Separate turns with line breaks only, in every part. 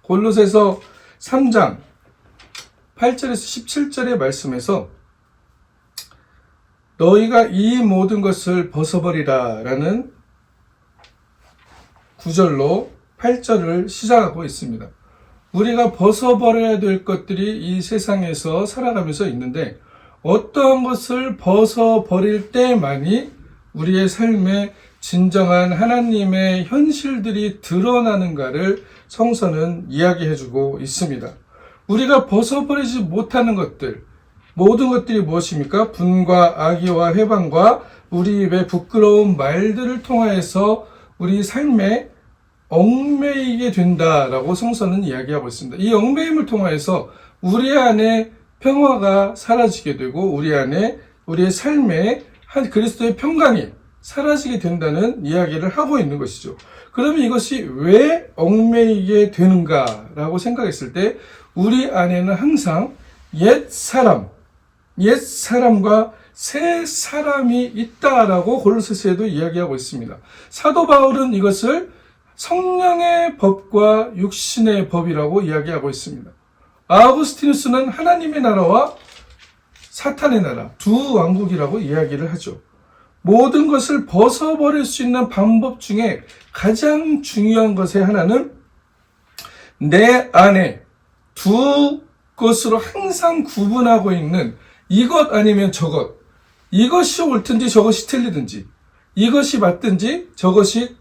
골로새서 3장 8절에서 17절의 말씀에서 너희가 이 모든 것을 벗어버리라 라는 구절로 8절을 시작하고 있습니다. 우리가 벗어버려야 될 것들이 이 세상에서 살아가면서 있는데 어떠한 것을 벗어버릴 때만이 우리의 삶에 진정한 하나님의 현실들이 드러나는가를 성서는 이야기해주고 있습니다. 우리가 벗어버리지 못하는 것들, 모든 것들이 무엇입니까? 분과 악의와 회방과 우리 입의 부끄러운 말들을 통하여서 우리 삶에 얽매이게 된다라고 성서는 이야기하고 있습니다. 이 얽매임을 통하여서 우리 안에 평화가 사라지게 되고 우리 안에 우리의 삶에 한 그리스도의 평강이 사라지게 된다는 이야기를 하고 있는 것이죠. 그러면 이것이 왜 얽매이게 되는가라고 생각했을 때 우리 안에는 항상 옛사람과 새 사람이 있다라고 골로새서에도 이야기하고 있습니다. 사도 바울은 이것을 성령의 법과 육신의 법이라고 이야기하고 있습니다. 아우구스티누스는 하나님의 나라와 사탄의 나라, 두 왕국이라고 이야기를 하죠. 모든 것을 벗어버릴 수 있는 방법 중에 가장 중요한 것의 하나는 내 안에 두 것으로 항상 구분하고 있는 이것 아니면 저것, 이것이 옳든지 저것이 틀리든지, 이것이 맞든지 저것이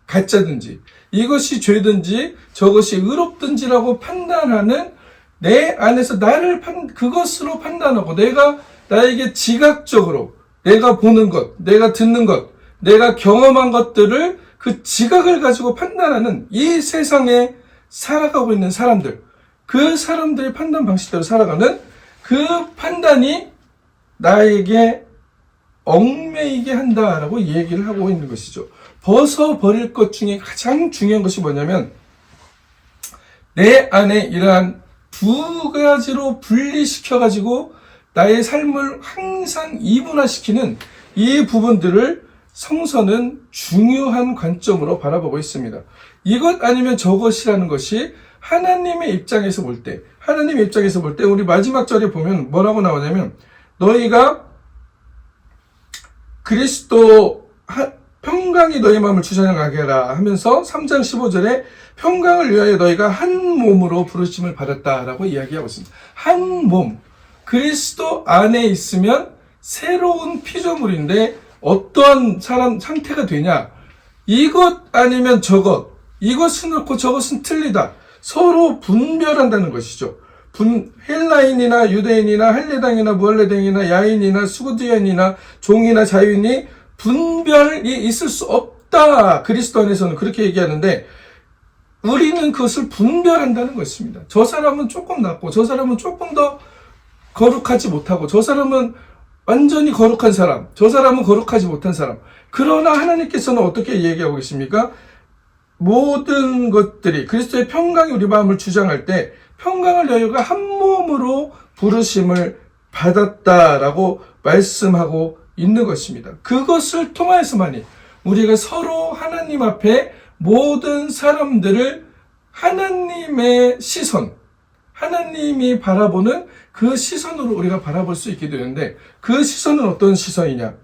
가짜든지, 이것이 죄든지 저것이 의롭든지라고 판단하는 내 안에서 나를 그것으로 판단하고 내가 나에게 지각적으로 내가 보는 것, 내가 듣는 것, 내가 경험한 것들을 그 지각을 가지고 판단하는 이 세상에 살아가고 있는 사람들, 그 사람들의 판단 방식대로 살아가는 그 판단이 나에게 얽매이게 한다라고 얘기를 하고 있는 것이죠. 벗어버릴 것 중에 가장 중요한 것이 뭐냐면 내 안에 이러한 두 가지로 분리시켜가지고 나의 삶을 항상 이분화시키는 이 부분들을 성서는 중요한 관점으로 바라보고 있습니다. 이것 아니면 저것이라는 것이 하나님의 입장에서 볼 때, 우리 마지막 절에 보면 뭐라고 나오냐면 너희가 그리스도 평강이 너희 마음을 주장하게 하라 하면서 3장 15절에 평강을 위하여 너희가 한 몸으로 부르심을 받았다라고 이야기하고 있습니다. 한 몸. 그리스도 안에 있으면 새로운 피조물인데 어떠한 사람 상태가 되냐? 이것 아니면 저것, 이것은 옳고 저것은 틀리다. 서로 분별한다는 것이죠. 헬라인이나 유대인이나 할례당이나 무할례당이나 야인이나 수구디안이나 종이나 자유인이 분별이 있을 수 없다. 그리스도 안에서는 그렇게 얘기하는데 우리는 그것을 분별한다는 것입니다. 저 사람은 조금 낫고 저 사람은 조금 더 거룩하지 못하고 저 사람은 완전히 거룩한 사람, 저 사람은 거룩하지 못한 사람. 그러나 하나님께서는 어떻게 얘기하고 계십니까? 모든 것들이 그리스도의 평강이 우리 마음을 주장할 때 평강을 너희가 한 몸으로 부르심을 받았다라고 말씀하고 있는 것입니다. 그것을 통하여서만이 우리가 서로 하나님 앞에 모든 사람들을 하나님의 시선, 하나님이 바라보는 그 시선으로 우리가 바라볼 수 있게 되는데 그 시선은 어떤 시선이냐?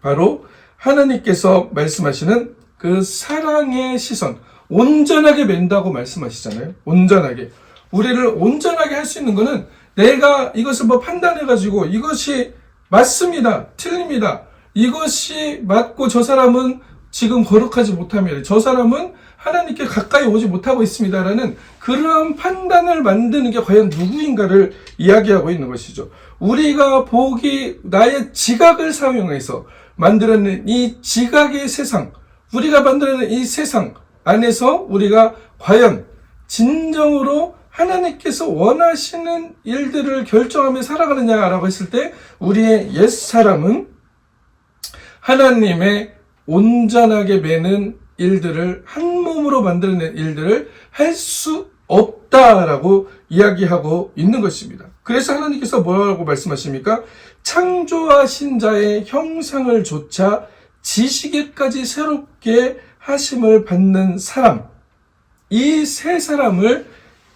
바로 하나님께서 말씀하시는 그 사랑의 시선, 온전하게 맨다고 말씀하시잖아요. 온전하게. 우리를 온전하게 할 수 있는 것은 내가 이것을 판단해가지고 이것이 맞습니다. 틀립니다. 이것이 맞고 저 사람은 지금 거룩하지 못하며 저 사람은 하나님께 가까이 오지 못하고 있습니다라는 그러한 판단을 만드는 게 과연 누구인가를 이야기하고 있는 것이죠. 우리가 나의 지각을 사용해서 만들어낸 이 지각의 세상, 우리가 만들어낸 이 세상 안에서 우리가 과연 진정으로 하나님께서 원하시는 일들을 결정하며 살아가느냐라고 했을 때 우리의 옛사람은 하나님의 온전하게 매는 일들을 한 몸으로 만들어낸 일들을 할 수 없다라고 이야기하고 있는 것입니다. 그래서 하나님께서 뭐라고 말씀하십니까? 창조하신 자의 형상을 조차 지식에까지 새롭게 하심을 받는 사람, 이 새 사람을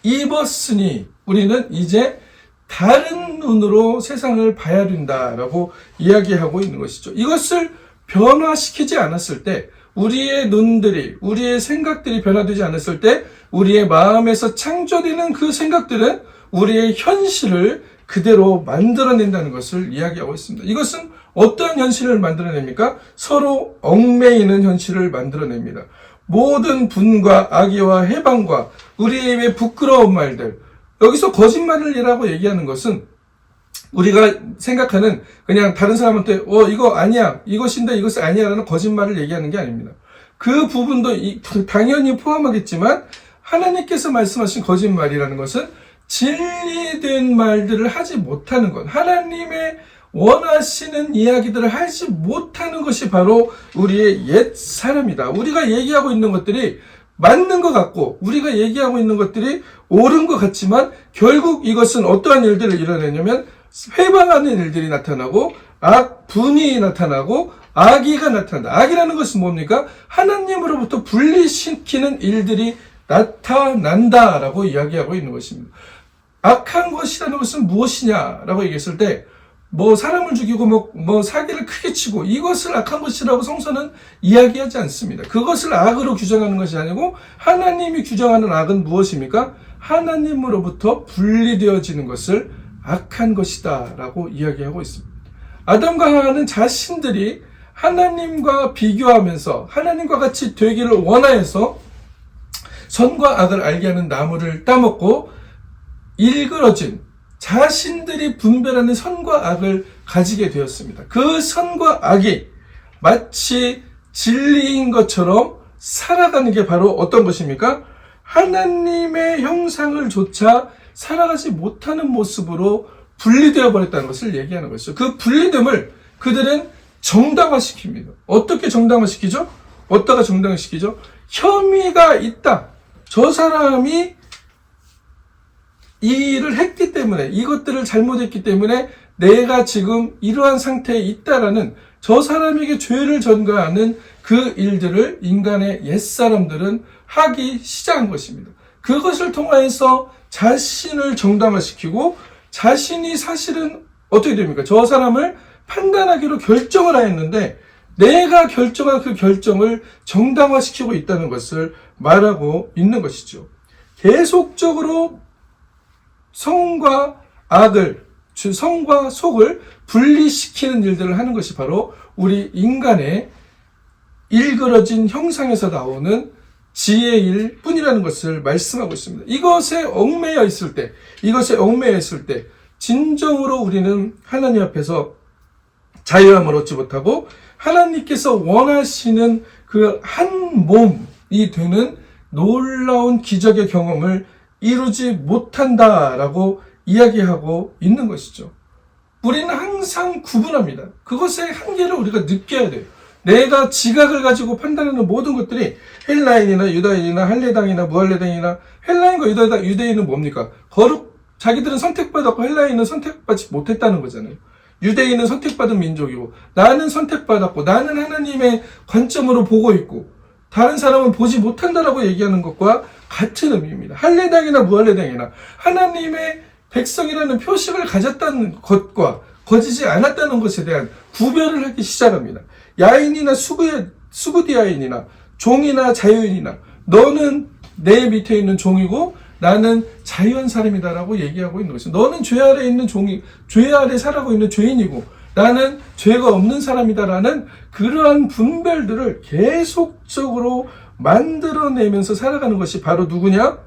입었으니 우리는 이제 다른 눈으로 세상을 봐야 된다라고 이야기하고 있는 것이죠. 이것을 변화시키지 않았을 때, 우리의 눈들이, 우리의 생각들이 변화되지 않았을 때 우리의 마음에서 창조되는 그 생각들은 우리의 현실을 그대로 만들어낸다는 것을 이야기하고 있습니다. 이것은 어떠한 현실을 만들어냅니까? 서로 얽매이는 현실을 만들어냅니다. 모든 분과 악의와 해방과 우리의 입에 부끄러운 말들, 여기서 거짓말이라고 얘기하는 것은 우리가 생각하는 그냥 다른 사람한테 이거 아니야, 이것인데 이것이 아니야 라는 거짓말을 얘기하는 게 아닙니다. 그 부분도 당연히 포함하겠지만 하나님께서 말씀하신 거짓말이라는 것은 진리된 말들을 하지 못하는 것, 하나님의 원하시는 이야기들을 하지 못하는 것이 바로 우리의 옛 사람이다. 우리가 얘기하고 있는 것들이 맞는 것 같고 우리가 얘기하고 있는 것들이 옳은 것 같지만 결국 이것은 어떠한 일들을 이뤄내냐면 회방하는 일들이 나타나고 분이 나타나고 악의가 나타난다. 악이라는 것은 뭡니까? 하나님으로부터 분리시키는 일들이 나타난다라고 이야기하고 있는 것입니다. 악한 것이라는 것은 무엇이냐라고 얘기했을 때 사람을 죽이고 사기를 크게 치고 이것을 악한 것이라고 성서는 이야기하지 않습니다. 그것을 악으로 규정하는 것이 아니고 하나님이 규정하는 악은 무엇입니까? 하나님으로부터 분리되어지는 것을 악한 것이다 라고 이야기하고 있습니다. 아담과 하와는 자신들이 하나님과 비교하면서 하나님과 같이 되기를 원하여서 선과 악을 알게 하는 나무를 따먹고 일그러진 자신들이 분별하는 선과 악을 가지게 되었습니다. 그 선과 악이 마치 진리인 것처럼 살아가는 게 바로 어떤 것입니까? 하나님의 형상을 조차 살아가지 못하는 모습으로 분리되어 버렸다는 것을 얘기하는 것이죠. 그 분리됨을 그들은 정당화시킵니다. 어떻게 정당화시키죠? 어디다가 정당화시키죠? 혐의가 있다. 저 사람이 이 일을 했기 때문에, 이것들을 잘못했기 때문에 내가 지금 이러한 상태에 있다라는 저 사람에게 죄를 전가하는 그 일들을 인간의 옛사람들은 하기 시작한 것입니다. 그것을 통하여서 자신을 정당화시키고 자신이 사실은 어떻게 됩니까? 저 사람을 판단하기로 결정을 하였는데 내가 결정한 그 결정을 정당화시키고 있다는 것을 말하고 있는 것이죠. 계속적으로 성과 악을, 성과 속을 분리시키는 일들을 하는 것이 바로 우리 인간의 일그러진 형상에서 나오는 지혜일 뿐이라는 것을 말씀하고 있습니다. 이것에 얽매여 있을 때, 진정으로 우리는 하나님 앞에서 자유함을 얻지 못하고 하나님께서 원하시는 그 한 몸이 되는 놀라운 기적의 경험을 이루지 못한다라고 이야기하고 있는 것이죠. 우리는 항상 구분합니다. 그것의 한계를 우리가 느껴야 돼요. 내가 지각을 가지고 판단하는 모든 것들이 헬라인이나 유다인이나 할례당이나 무할례당이나 헬라인과 유대인은 뭡니까? 자기들은 선택받았고 헬라인은 선택받지 못했다는 거잖아요. 유대인은 선택받은 민족이고 나는 선택받았고 나는 하나님의 관점으로 보고 있고 다른 사람은 보지 못한다라고 얘기하는 것과 같은 의미입니다. 할례당이나 무할례당이나 하나님의 백성이라는 표식을 가졌다는 것과 거지지 않았다는 것에 대한 구별을 하기 시작합니다. 야인이나 수구디아인이나 종이나 자유인이나 너는 내 밑에 있는 종이고 나는 자유한 사람이다라고 얘기하고 있는 것이죠. 너는 죄 아래 있는 죄 아래 살아가고 있는 죄인이고 나는 죄가 없는 사람이다라는 그러한 분별들을 계속적으로 만들어내면서 살아가는 것이 바로 누구냐?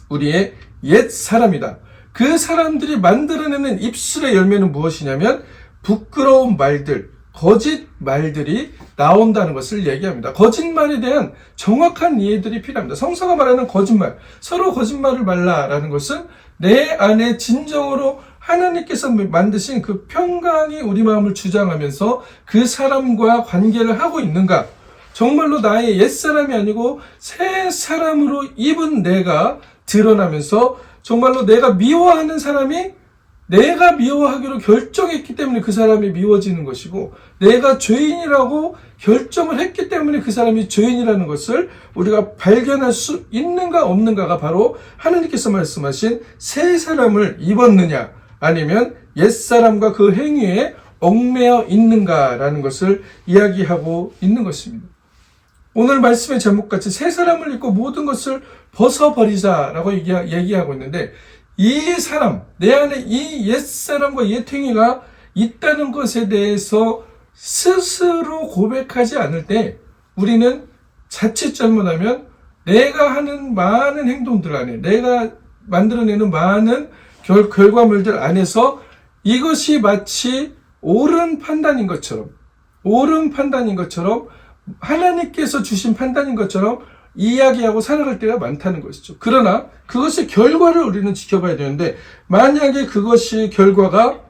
우리의 옛 사람이다. 그 사람들이 만들어내는 입술의 열매는 무엇이냐면 부끄러운 말들, 거짓 말들이 나온다는 것을 얘기합니다. 거짓말에 대한 정확한 이해들이 필요합니다. 성서가 말하는 거짓말, 서로 거짓말을 말라라는 것은 내 안에 진정으로 하나님께서 만드신 그 평강이 우리 마음을 주장하면서 그 사람과 관계를 하고 있는가? 정말로 나의 옛사람이 아니고 새 사람으로 입은 내가 드러나면서 정말로 내가 미워하는 사람이 내가 미워하기로 결정했기 때문에 그 사람이 미워지는 것이고, 내가 죄인이라고 결정을 했기 때문에 그 사람이 죄인이라는 것을 우리가 발견할 수 있는가 없는가가 바로 하나님께서 말씀하신 새 사람을 입었느냐 아니면 옛사람과 그 행위에 얽매여 있는가라는 것을 이야기하고 있는 것입니다. 오늘 말씀의 제목같이 새 사람을 입고 모든 것을 벗어버리자라고 얘기하고 있는데, 이 사람, 내 안에 이 옛사람과 옛행위가 있다는 것에 대해서 스스로 고백하지 않을 때 우리는 자칫 잘못하면 내가 하는 많은 행동들 안에, 내가 만들어내는 많은 결과물들 안에서 이것이 마치 옳은 판단인 것처럼 하나님께서 주신 판단인 것처럼 이야기하고 살아갈 때가 많다는 것이죠. 그러나 그것의 결과를 우리는 지켜봐야 되는데, 만약에 그것이 결과가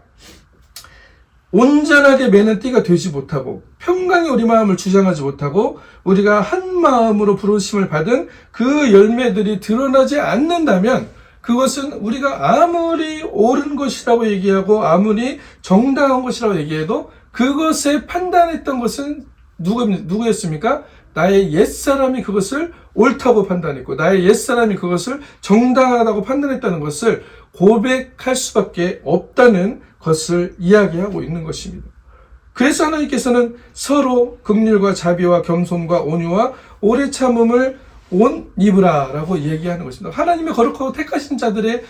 온전하게 매는 띠가 되지 못하고 평강이 우리 마음을 주장하지 못하고 우리가 한 마음으로 부르심을 받은 그 열매들이 드러나지 않는다면, 그것은 우리가 아무리 옳은 것이라고 얘기하고 아무리 정당한 것이라고 얘기해도 그것에 판단했던 것은 누구였습니까? 나의 옛사람이 그것을 옳다고 판단했고, 나의 옛사람이 그것을 정당하다고 판단했다는 것을 고백할 수밖에 없다는 것을 이야기하고 있는 것입니다. 그래서 하나님께서는 서로 긍휼과 자비와 겸손과 온유와 오래 참음을 옷 입으라 라고 얘기하는 것입니다. 하나님의 거룩하고 택하신 자들의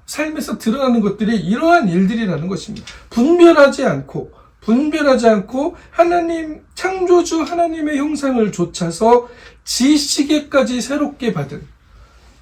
삶에서 드러나는 것들이 이러한 일들이라는 것입니다. 분별하지 않고 하나님, 창조주 하나님의 형상을 좇아서 지시계까지 새롭게 받은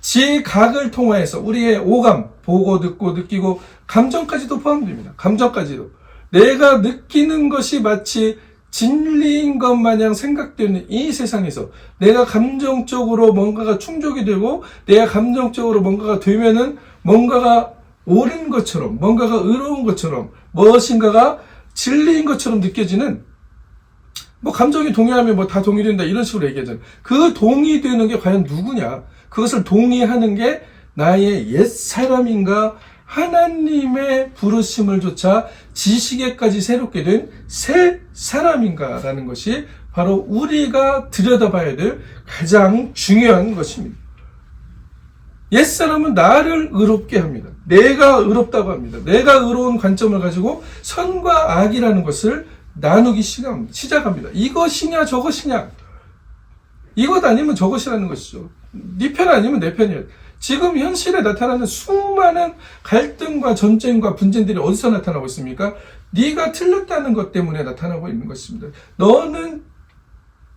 지각을 통하여서 우리의 오감, 보고 듣고 느끼고 감정까지도 포함됩니다. 감정까지도. 내가 느끼는 것이 마치 진리인 것 마냥 생각되는 이 세상에서 내가 감정적으로 뭔가가 충족이 되고 내가 감정적으로 뭔가가 되면은 뭔가가 옳은 것처럼, 뭔가가 의로운 것처럼, 무엇인가가 진리인 것처럼 느껴지는, 감정이 동의하면 다 동의된다 이런 식으로 얘기하잖아요. 그 동의되는 게 과연 누구냐? 그것을 동의하는 게 나의 옛사람인가? 하나님의 부르심을 조차 지식에까지 새롭게 된 새 사람인가라는 것이 바로 우리가 들여다봐야 될 가장 중요한 것입니다. 옛사람은 나를 의롭게 합니다. 내가 의롭다고 합니다. 내가 의로운 관점을 가지고 선과 악이라는 것을 나누기 시작합니다. 이것이냐 저것이냐, 이것 아니면 저것이라는 것이죠. 네 편 아니면 내 편이에요. 지금 현실에 나타나는 수많은 갈등과 전쟁과 분쟁들이 어디서 나타나고 있습니까? 네가 틀렸다는 것 때문에 나타나고 있는 것입니다. 너는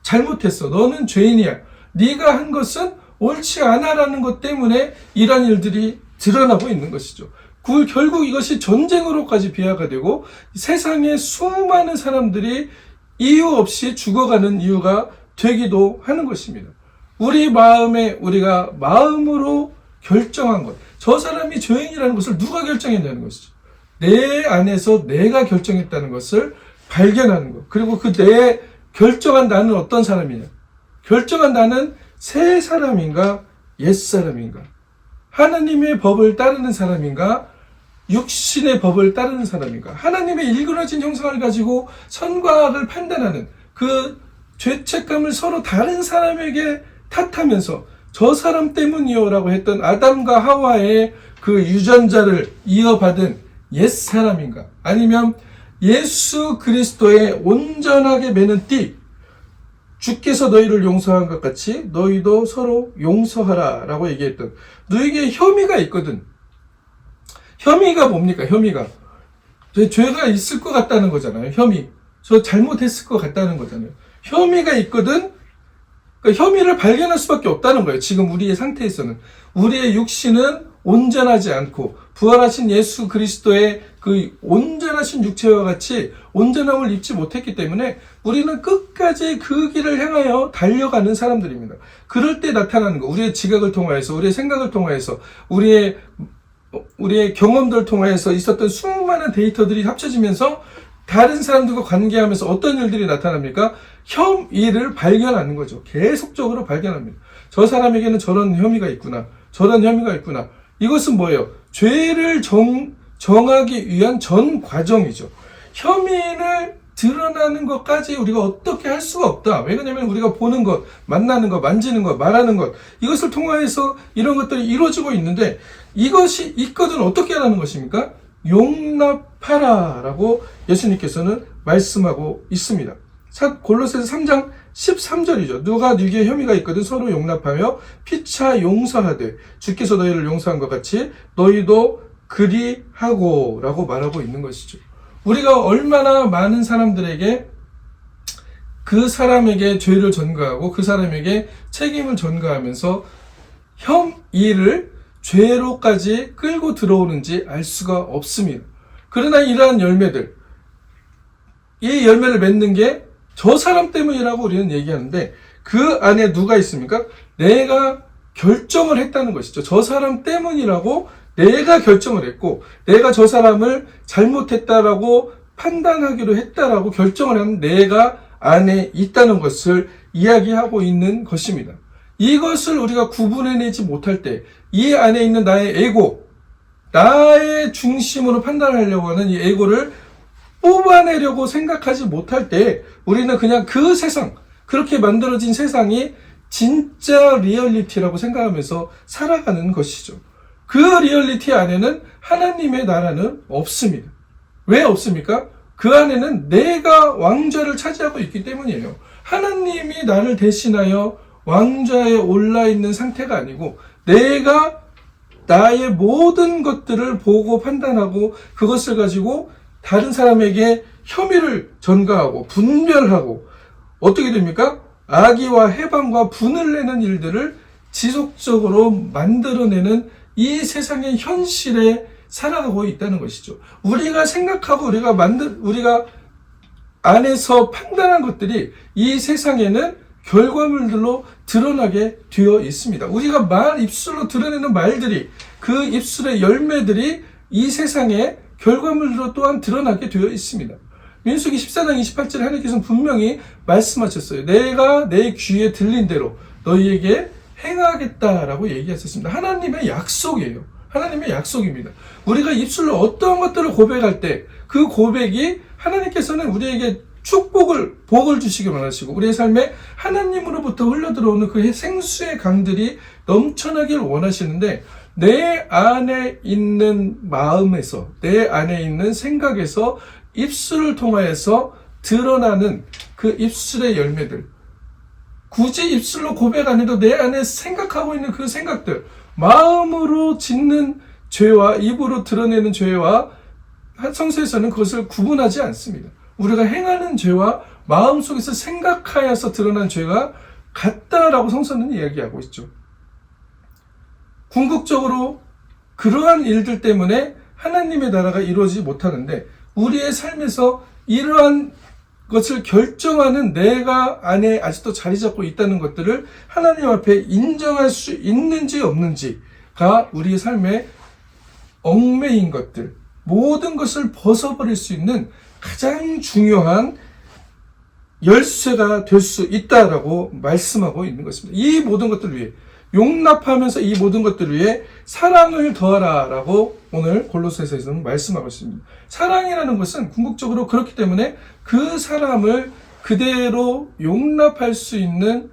잘못했어. 너는 죄인이야. 네가 한 것은 옳지 않아라는 것 때문에 이런 일들이 드러나고 있는 것이죠. 결국 이것이 전쟁으로까지 비화가 되고 세상에 수많은 사람들이 이유 없이 죽어가는 이유가 되기도 하는 것입니다. 우리 마음에 우리가 마음으로 결정한 것, 저 사람이 죄인이라는 것을 누가 결정했냐는 것이죠. 내 안에서 내가 결정했다는 것을 발견하는 것. 그리고 그 내 결정한 나는 어떤 사람이냐? 결정한 나는 새 사람인가 옛 사람인가? 하나님의 법을 따르는 사람인가 육신의 법을 따르는 사람인가? 하나님의 일그러진 형상을 가지고 선과 악을 판단하는 그 죄책감을 서로 다른 사람에게 탓하면서 저 사람 때문이요라고 했던 아담과 하와의 그 유전자를 이어받은 옛사람인가? 아니면 예수 그리스도의 온전하게 매는 띠, 주께서 너희를 용서한 것 같이 너희도 서로 용서하라 라고 얘기했던, 너에게 혐의가 있거든. 혐의가 뭡니까? 혐의가 죄가 있을 것 같다는 거잖아요. 저 잘못했을 것 같다는 거잖아요. 혐의가 있거든. 그러니까 혐의를 발견할 수밖에 없다는 거예요. 지금 우리의 상태에서는 우리의 육신은 온전하지 않고 부활하신 예수 그리스도의 그 온전하신 육체와 같이 온전함을 입지 못했기 때문에 우리는 끝까지 그 길을 향하여 달려가는 사람들입니다. 그럴 때 나타나는 거, 우리의 지각을 통하여서, 우리의 생각을 통하여서, 우리의 경험들을 통하여서 있었던 수많은 데이터들이 합쳐지면서 다른 사람들과 관계하면서 어떤 일들이 나타납니까? 혐의를 발견하는 거죠. 계속적으로 발견합니다. 저 사람에게는 저런 혐의가 있구나. 저런 혐의가 있구나. 이것은 뭐예요? 죄를 정하기 위한 전 과정이죠. 혐의를 드러나는 것까지 우리가 어떻게 할 수가 없다. 왜냐하면 우리가 보는 것, 만나는 것, 만지는 것, 말하는 것, 이것을 통하여서 이런 것들이 이루어지고 있는데, 이것이 있거든 어떻게 하라는 것입니까? 용납하라 라고 예수님께서는 말씀하고 있습니다. 골로새서 3장 13절이죠. 누가 네게 혐의가 있거든 서로 용납하며 피차 용서하되 주께서 너희를 용서한 것 같이 너희도 그리하고 라고 말하고 있는 것이죠. 우리가 얼마나 많은 사람들에게 그 사람에게 죄를 전가하고 그 사람에게 책임을 전가하면서 혐의를 죄로까지 끌고 들어오는지 알 수가 없습니다. 그러나 이러한 열매들, 이 열매를 맺는 게 저 사람 때문이라고 우리는 얘기하는데 그 안에 누가 있습니까? 내가 결정을 했다는 것이죠. 저 사람 때문이라고 내가 결정을 했고 내가 저 사람을 잘못했다라고 판단하기로 했다라고 결정을 한 내가 안에 있다는 것을 이야기하고 있는 것입니다. 이것을 우리가 구분해내지 못할 때 이 안에 있는 나의 에고, 나의 중심으로 판단하려고 하는 이 에고를 뽑아내려고 생각하지 못할 때 우리는 그냥 그 세상, 그렇게 만들어진 세상이 진짜 리얼리티라고 생각하면서 살아가는 것이죠. 그 리얼리티 안에는 하나님의 나라는 없습니다. 왜 없습니까? 그 안에는 내가 왕좌를 차지하고 있기 때문이에요. 하나님이 나를 대신하여 왕좌에 올라있는 상태가 아니고 내가 나의 모든 것들을 보고 판단하고 그것을 가지고 다른 사람에게 혐의를 전가하고 분별하고 어떻게 됩니까? 악의와 해방과 분을 내는 일들을 지속적으로 만들어내는 이 세상의 현실에 살아가고 있다는 것이죠. 우리가 생각하고 우리가 안에서 판단한 것들이 이 세상에는 결과물들로 드러나게 되어 있습니다. 우리가 입술로 드러내는 말들이 그 입술의 열매들이 이 세상에 결과물로 또한 드러나게 되어 있습니다. 민수기 14장 28절에 하나님께서는 분명히 말씀하셨어요. 내가 내 귀에 들린 대로 너희에게 행하겠다라고 얘기하셨습니다. 하나님의 약속이에요. 하나님의 약속입니다. 우리가 입술로 어떠한 것들을 고백할 때 그 고백이 하나님께서는 우리에게 복을 주시기 원하시고 우리의 삶에 하나님으로부터 흘러들어오는 그 생수의 강들이 넘쳐나길 원하시는데 내 안에 있는 마음에서 내 안에 있는 생각에서 입술을 통하여서 드러나는 그 입술의 열매들 굳이 입술로 고백 안 해도 내 안에 생각하고 있는 그 생각들 마음으로 짓는 죄와 입으로 드러내는 죄와 성서에서는 그것을 구분하지 않습니다. 우리가 행하는 죄와 마음속에서 생각하여서 드러난 죄가 같다라고 성서는 이야기하고 있죠. 궁극적으로 그러한 일들 때문에 하나님의 나라가 이루어지지 못하는데 우리의 삶에서 이러한 것을 결정하는 내가 안에 아직도 자리 잡고 있다는 것들을 하나님 앞에 인정할 수 있는지 없는지가 우리의 삶의 얽매인 것들, 모든 것을 벗어버릴 수 있는 가장 중요한 열쇠가 될 수 있다라고 말씀하고 있는 것입니다. 이 모든 것들을 위해 용납하면서 이 모든 것들을 위해 사랑을 더하라라고 오늘 골로새서에서는 말씀하고 있습니다. 사랑이라는 것은 궁극적으로 그렇기 때문에 그 사람을 그대로 용납할 수 있는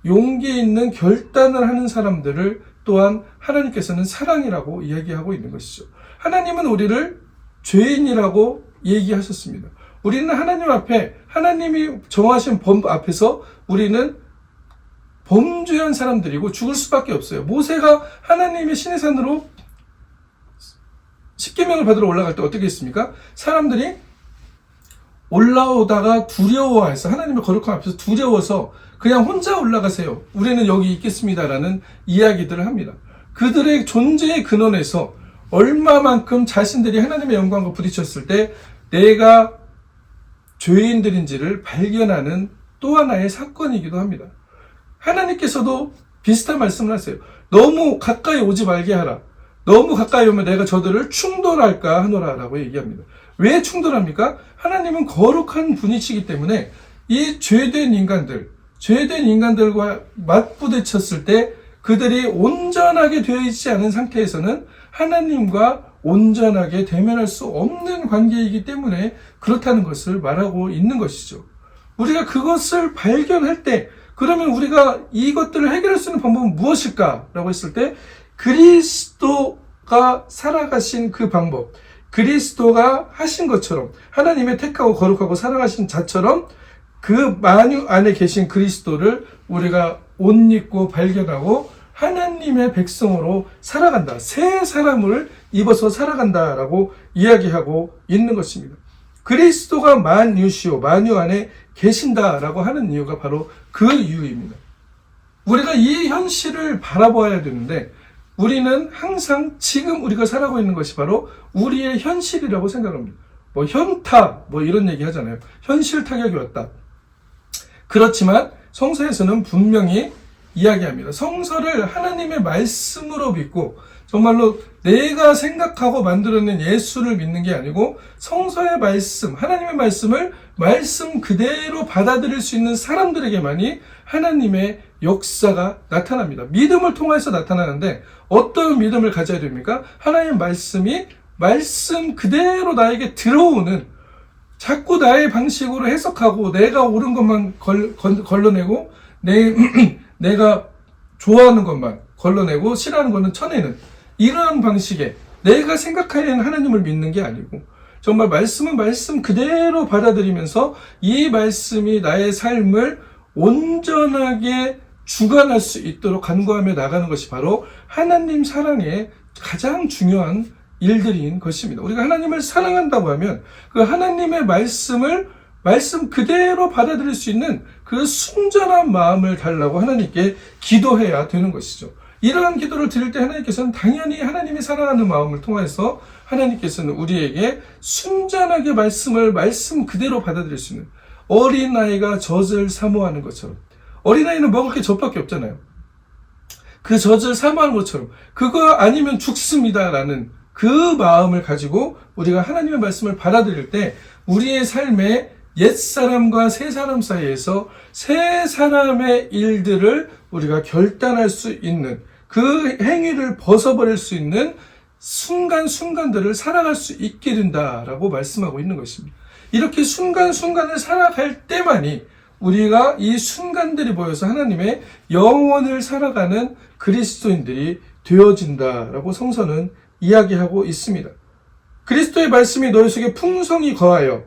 용기 있는 결단을 하는 사람들을 또한 하나님께서는 사랑이라고 이야기하고 있는 것이죠. 하나님은 우리를 죄인이라고 얘기하셨습니다. 우리는 하나님 앞에 하나님이 정하신 법 앞에서 우리는 범죄한 사람들이고 죽을 수밖에 없어요. 모세가 하나님의 시내산으로 십계명을 받으러 올라갈 때 어떻게 했습니까? 사람들이 올라오다가 두려워해서 하나님의 거룩한 앞에서 두려워서 그냥 혼자 올라가세요. 우리는 여기 있겠습니다라는 이야기들을 합니다. 그들의 존재의 근원에서 얼마만큼 자신들이 하나님의 영광과 부딪혔을 때 내가 죄인들인지를 발견하는 또 하나의 사건이기도 합니다. 하나님께서도 비슷한 말씀을 하세요. 너무 가까이 오지 말게 하라. 너무 가까이 오면 내가 저들을 충돌할까 하노라 라고 얘기합니다. 왜 충돌합니까? 하나님은 거룩한 분이시기 때문에 이 죄된 인간들과 맞부딪혔을 때 그들이 온전하게 되어 있지 않은 상태에서는 하나님과 온전하게 대면할 수 없는 관계이기 때문에 그렇다는 것을 말하고 있는 것이죠. 우리가 그것을 발견할 때, 그러면 우리가 이것들을 해결할 수 있는 방법은 무엇일까라고 했을 때, 그리스도가 살아가신 그 방법, 그리스도가 하신 것처럼, 하나님의 택하고 거룩하고 사랑하신 자처럼 그 만유 안에 계신 그리스도를 우리가 옷 입고 발견하고 하나님의 백성으로 살아간다. 새 사람을 입어서 살아간다라고 이야기하고 있는 것입니다. 그리스도가 만유시오, 만유 안에 계신다라고 하는 이유가 바로 그 이유입니다. 우리가 이 현실을 바라봐야 되는데, 우리는 항상 지금 우리가 살아가고 있는 것이 바로 우리의 현실이라고 생각합니다. 현타, 이런 얘기 하잖아요. 현실 타격이 왔다. 그렇지만 성서에서는 분명히 이야기합니다. 성서를 하나님의 말씀으로 믿고, 정말로 내가 생각하고 만들어낸 예수를 믿는 게 아니고 성서의 말씀, 하나님의 말씀을 말씀 그대로 받아들일 수 있는 사람들에게만이 하나님의 역사가 나타납니다. 믿음을 통해서 나타나는데 어떤 믿음을 가져야 됩니까? 하나님의 말씀이 말씀 그대로 나에게 들어오는, 자꾸 나의 방식으로 해석하고 내가 옳은 것만 걸러내고 내가 좋아하는 것만 걸러내고 싫어하는 것은 쳐내는 이러한 방식의, 내가 생각하는 하나님을 믿는 게 아니고 정말 말씀은 말씀 그대로 받아들이면서 이 말씀이 나의 삶을 온전하게 주관할 수 있도록 간구하며 나가는 것이 바로 하나님 사랑의 가장 중요한 일들인 것입니다. 우리가 하나님을 사랑한다고 하면 그 하나님의 말씀을 말씀 그대로 받아들일 수 있는 그 순전한 마음을 달라고 하나님께 기도해야 되는 것이죠. 이러한 기도를 드릴 때 하나님께서는 당연히 하나님이 사랑하는 마음을 통해서 하나님께서는 우리에게 순전하게 말씀을 말씀 그대로 받아들일 수 있는, 어린아이가 젖을 사모하는 것처럼, 어린아이는 먹을 게 젖밖에 없잖아요. 그 젖을 사모하는 것처럼 그거 아니면 죽습니다라는 그 마음을 가지고 우리가 하나님의 말씀을 받아들일 때 우리의 삶에 옛사람과 새사람 사이에서 새 사람의 일들을 우리가 결단할 수 있는, 그 행위를 벗어버릴 수 있는 순간순간들을 살아갈 수 있게 된다라고 말씀하고 있는 것입니다. 이렇게 순간순간을 살아갈 때만이 우리가 이 순간들이 모여서 하나님의 영원을 살아가는 그리스도인들이 되어진다라고 성서는 이야기하고 있습니다. 그리스도의 말씀이 너희 속에 풍성히 거하여,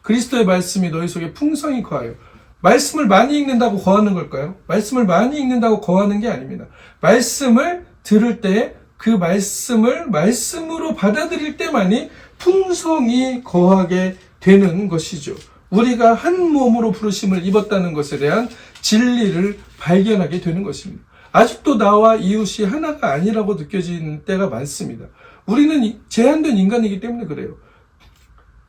그리스도의 말씀이 너희 속에 풍성히 거하여, 말씀을 많이 읽는다고 거하는 걸까요? 말씀을 많이 읽는다고 거하는 게 아닙니다. 말씀을 들을 때 그 말씀을 말씀으로 받아들일 때만이 풍성히 거하게 되는 것이죠. 우리가 한 몸으로 부르심을 입었다는 것에 대한 진리를 발견하게 되는 것입니다. 아직도 나와 이웃이 하나가 아니라고 느껴지는 때가 많습니다. 우리는 제한된 인간이기 때문에 그래요.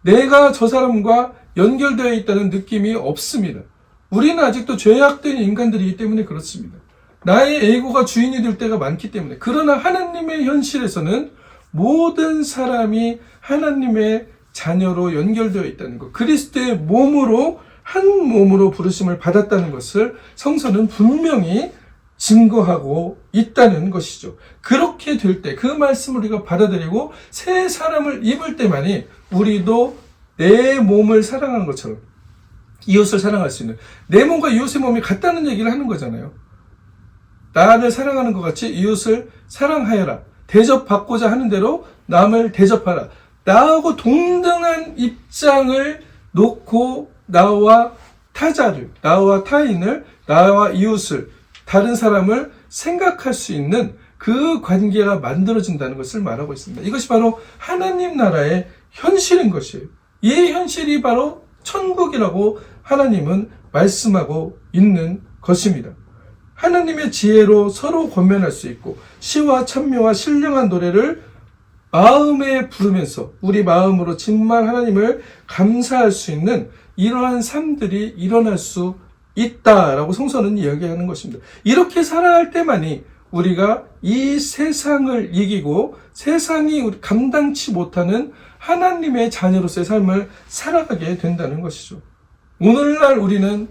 내가 저 사람과 연결되어 있다는 느낌이 없습니다. 우리는 아직도 죄악된 인간들이기 때문에 그렇습니다. 나의 에고가 주인이 될 때가 많기 때문에. 그러나 하나님의 현실에서는 모든 사람이 하나님의 자녀로 연결되어 있다는 것, 그리스도의 몸으로, 한 몸으로 부르심을 받았다는 것을 성서는 분명히 증거하고 있다는 것이죠. 그렇게 될 때, 그 말씀을 우리가 받아들이고 새 사람을 입을 때만이 우리도 내 몸을 사랑하는 것처럼 이웃을 사랑할 수 있는, 내 몸과 이웃의 몸이 같다는 얘기를 하는 거잖아요. 나를 사랑하는 것 같이 이웃을 사랑하여라. 대접받고자 하는 대로 남을 대접하라. 나하고 동등한 입장을 놓고 나와 타자를, 나와 타인을, 나와 이웃을, 다른 사람을 생각할 수 있는 그 관계가 만들어진다는 것을 말하고 있습니다. 이것이 바로 하나님 나라의 현실인 것이에요. 이 현실이 바로 천국이라고 하나님은 말씀하고 있는 것입니다. 하나님의 지혜로 서로 권면할 수 있고 시와 찬미와 신령한 노래를 마음에 부르면서 우리 마음으로 정말 하나님을 감사할 수 있는 이러한 삶들이 일어날 수 있다라고 성서는 이야기하는 것입니다. 이렇게 살아갈 때만이 우리가 이 세상을 이기고 세상이 감당치 못하는 하나님의 자녀로서의 삶을 살아가게 된다는 것이죠. 오늘 우리는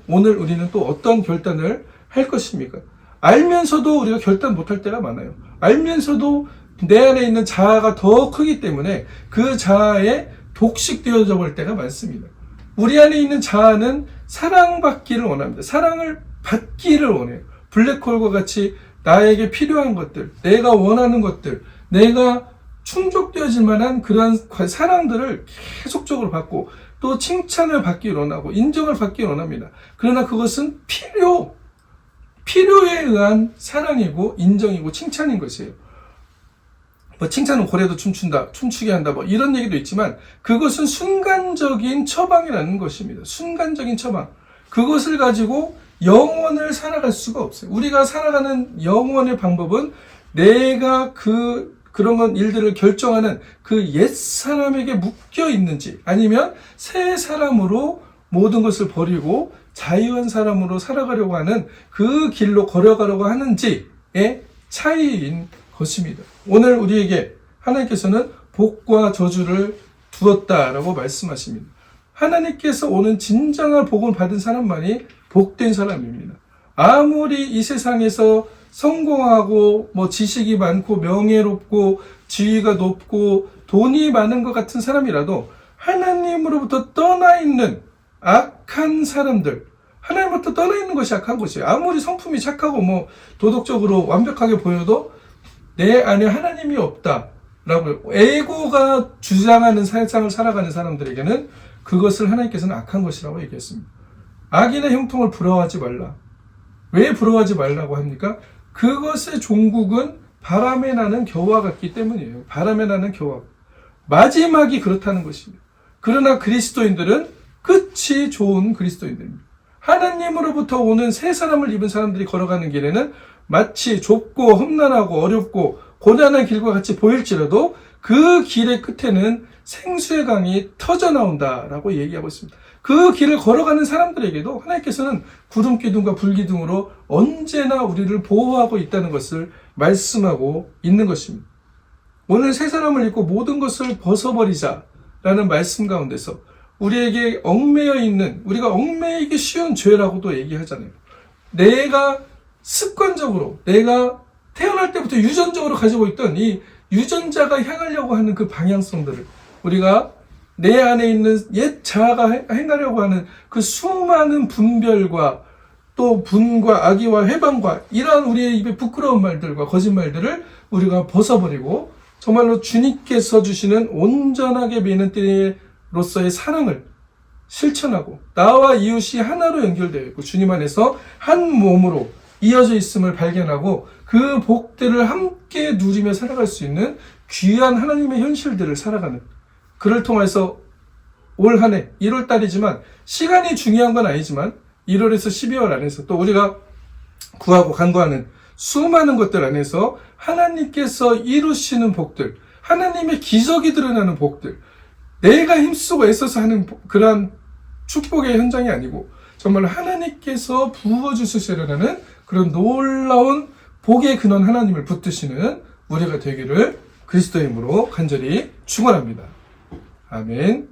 또 어떤 결단을 할 것입니까? 알면서도 우리가 결단 못할 때가 많아요. 알면서도 내 안에 있는 자아가 더 크기 때문에 그 자아에 독식되어져 볼 때가 많습니다. 우리 안에 있는 자아는 사랑받기를 원합니다. 사랑을 받기를 원해요. 블랙홀과 같이 나에게 필요한 것들, 내가 원하는 것들, 내가 충족되어질 만한 그러한 사랑들을 계속적으로 받고 또 칭찬을 받기를 원하고 인정을 받기를 원합니다. 그러나 그것은 필요에 의한 사랑이고 인정이고 칭찬인 것이에요. 뭐 칭찬은 고래도 춤춘다, 춤추게 한다, 뭐 이런 얘기도 있지만 그것은 순간적인 처방이라는 것입니다. 순간적인 처방. 그것을 가지고 영원을 살아갈 수가 없어요. 우리가 살아가는 영원의 방법은 내가 그런 일들을 결정하는 그 옛 사람에게 묶여 있는지 아니면 새 사람으로 모든 것을 버리고 자유한 사람으로 살아가려고 하는 그 길로 걸어가려고 하는지의 차이인 것입니다. 오늘 우리에게 하나님께서는 복과 저주를 두었다라고 말씀하십니다. 하나님께서 오는 진정한 복을 받은 사람만이 복된 사람입니다. 아무리 이 세상에서 성공하고 뭐 지식이 많고 명예롭고 지위가 높고 돈이 많은 것 같은 사람이라도 하나님으로부터 떠나 있는 악한 사람들, 하나님으로부터 떠나 있는 것이 악한 것이에요. 아무리 성품이 착하고 뭐 도덕적으로 완벽하게 보여도 내 안에 하나님이 없다라고 에고가 주장하는 세상을 살아가는 사람들에게는 그것을 하나님께서는 악한 것이라고 얘기했습니다. 악인의 형통을 부러워하지 말라. 왜 부러워하지 말라고 합니까? 그것의 종국은 바람에 나는 겨와 같기 때문이에요. 바람에 나는 겨와. 마지막이 그렇다는 것입니다. 그러나 그리스도인들은 끝이 좋은 그리스도인들입니다. 하나님으로부터 오는 새 사람을 입은 사람들이 걸어가는 길에는 마치 좁고 험난하고 어렵고 고단한 길과 같이 보일지라도 그 길의 끝에는 생수의 강이 터져 나온다라고 얘기하고 있습니다. 그 길을 걸어가는 사람들에게도 하나님께서는 구름기둥과 불기둥으로 언제나 우리를 보호하고 있다는 것을 말씀하고 있는 것입니다. 오늘 새 사람을 입고 모든 것을 벗어버리자라는 말씀 가운데서 우리에게 얽매여 있는, 우리가 얽매이기 쉬운 죄라고도 얘기하잖아요. 내가 습관적으로, 내가 태어날 때부터 유전적으로 가지고 있던 이 유전자가 향하려고 하는 그 방향성들을 우리가 내 안에 있는 옛 자아가 행하려고 하는 그 수많은 분별과 또 분과 악의와 회방과 이러한 우리의 입에 부끄러운 말들과 거짓말들을 우리가 벗어버리고 정말로 주님께서 주시는 온전하게 매는 띠로서의 사랑을 실천하고 나와 이웃이 하나로 연결되어 있고 주님 안에서 한 몸으로 이어져 있음을 발견하고 그 복들을 함께 누리며 살아갈 수 있는 귀한 하나님의 현실들을 살아가는, 그를 통해서 올 한 해 1월 달이지만 시간이 중요한 건 아니지만 1월에서 12월 안에서 또 우리가 구하고 간구하는 수많은 것들 안에서 하나님께서 이루시는 복들, 하나님의 기적이 드러나는 복들, 내가 힘쓰고 애써서 하는 그러한 축복의 현장이 아니고 정말 하나님께서 부어주시려는 그런 놀라운 복의 근원 하나님을 붙드시는 우리가 되기를 그리스도의 이름으로 간절히 축원합니다. 아멘.